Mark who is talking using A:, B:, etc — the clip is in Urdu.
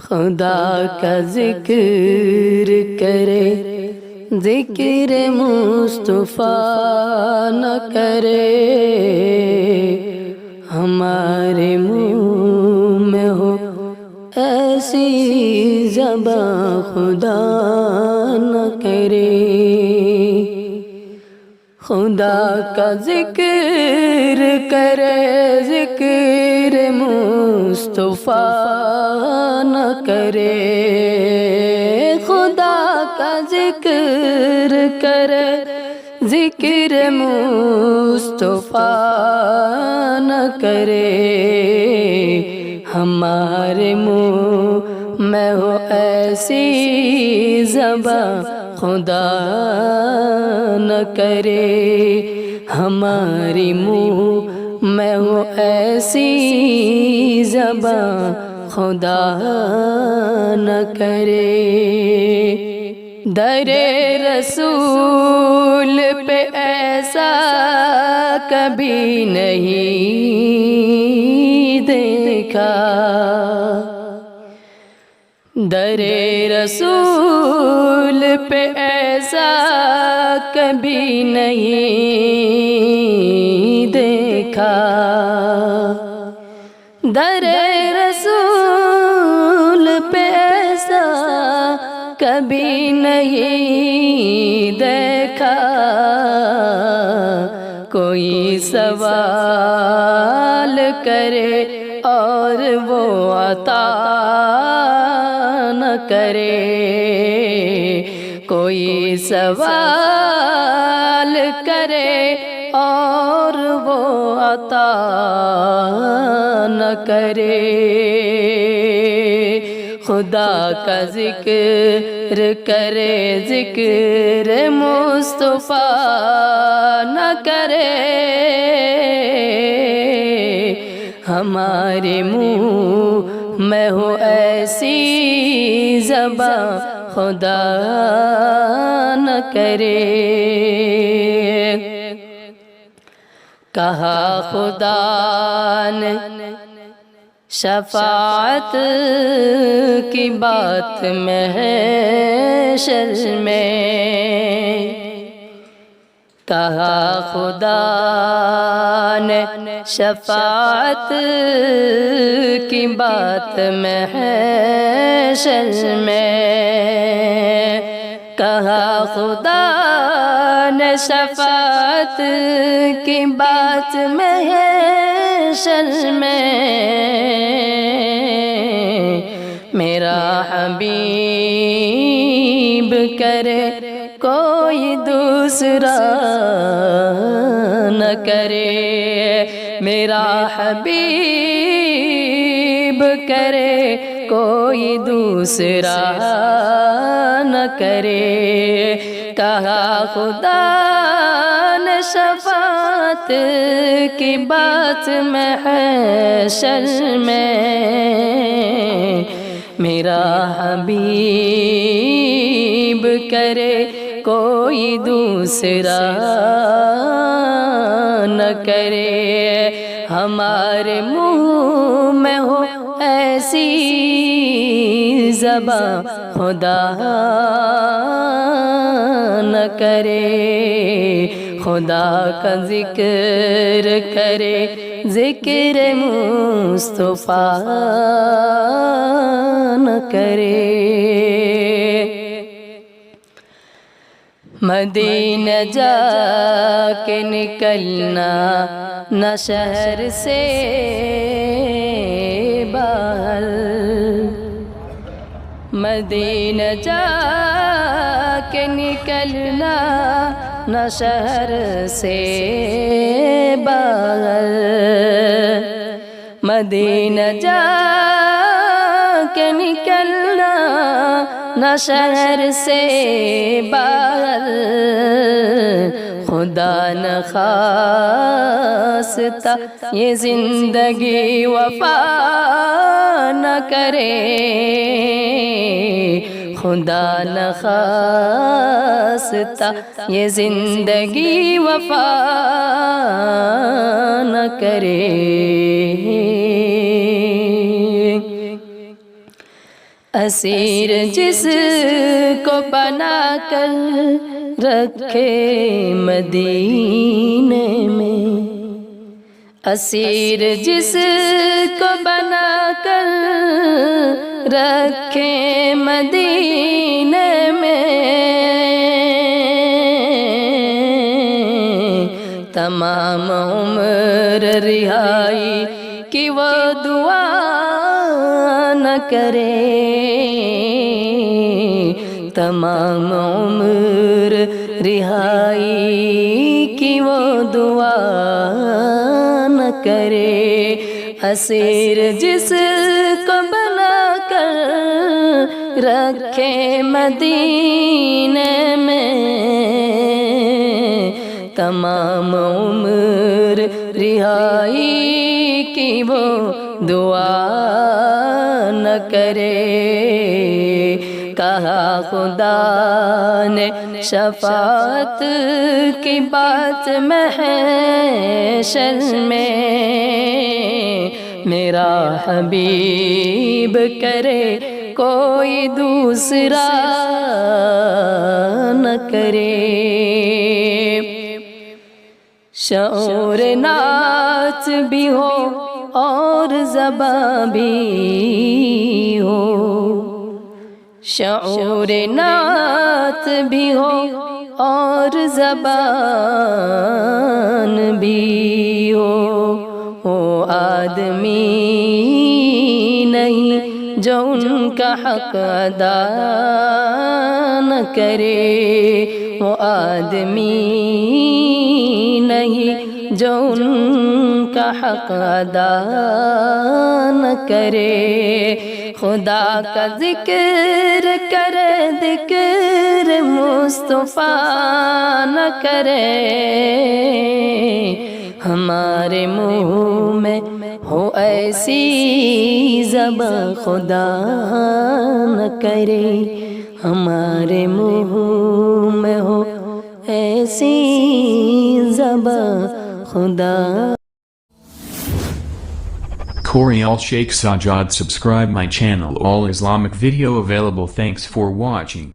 A: خدا کا ذکر کرے ذکر مصطفیٰ نہ کرے، ہمارے منہ میں ہو ایسی زبان خدا نہ کرے۔ خدا کا ذکر کرے ذکر مصطفیٰ نہ کرے، خدا کا ذکر کرے ذکر مصطفیٰ نہ کرے، ہمارے منہ میں ہو ایسی زبان خدا نہ کرے، ہماری منہ میں ہو ایسی زبان خدا نہ کرے۔ در رسول پہ ایسا کبھی نہیں دیکھا، در رسول پہ ایسا کبھی نہیں دیکھا، در رسول پہ ایسا کبھی نہیں دیکھا، کوئی سوال کرے اور وہ عطا نہ کرے، کوئی سوال کرے اور وہ عطا نہ کرے۔ خدا کا ذکر کرے ذکر مصطفیٰ نہ کرے، ہمارے منہ میں ہو ایسی زبان خدا نہ کرے۔ کہا خدا نے شفاعت کی بات محشر میں، کہا خدا نے شفاعت کی بات محشر میں، کہا خدا نے شفاعت کی بات محشر میں، میرا حبیب کرے کوئی دوسرا نہ کرے، میرا حبیب کرے کوئی دوسرا نہ کرے، کہا خدا نے شفاعت کی بات محشر میں، میرا حبیب کرے کوئی دوسرا نہ کرے، ہمارے منہ میں ہو ایسی زبان خدا نہ کرے، خدا کا ذکر کرے ذکر مصطفیٰ نہ کرے۔ مدینہ جا کے نکلنا نہ شہر سے باہر، مدینہ جا کے نکلنا نہ شہر سے باہر، مدینہ جا کے نکلنا نہ شہر سے باہر، خدا نہ خواستہ یہ زندگی وفا نہ کرے، خدا نہ خواستہ یہ زندگی وفا نہ کرے۔ اسیر جس کو بنا کر رکھے مدینے میں، اسیر جس کو بنا کر رکھے مدینے میں، تمام عمر رہائی کی وہ دعا نہ کرے، تمام عمر رہائی کی وہ دعا نہ کرے، اسیر جس کو بنا کر رکھے مدینے میں، تمام عمر رہائی کی وہ دعا نہ کرے۔ کہا خدا نے شفاعت کی بات محشر میں، میرا حبیب کرے کوئی دوسرا نہ کرے۔ شعور نعت بھی ہو اور زباں بھی ہو، شعور نعت بھی ہو اور زبان بھی ہو، وہ آدمی نہیں جو ان کا حق ادا نہ کرے، وہ آدمی نہیں جو ان کا حق ادا نہ کرے، خدا کا ذکر کرے ذکر مصطفیٰ نہ کرے، ہمارے منہ میں ہو ایسی زبان خدا نہ کرے، ہمارے منہ میں ہو ایسی زبان خدا۔
B: Corey Al Sheikh Sajjad. Subscribe my channel. All Islamic video available. Thanks for watching.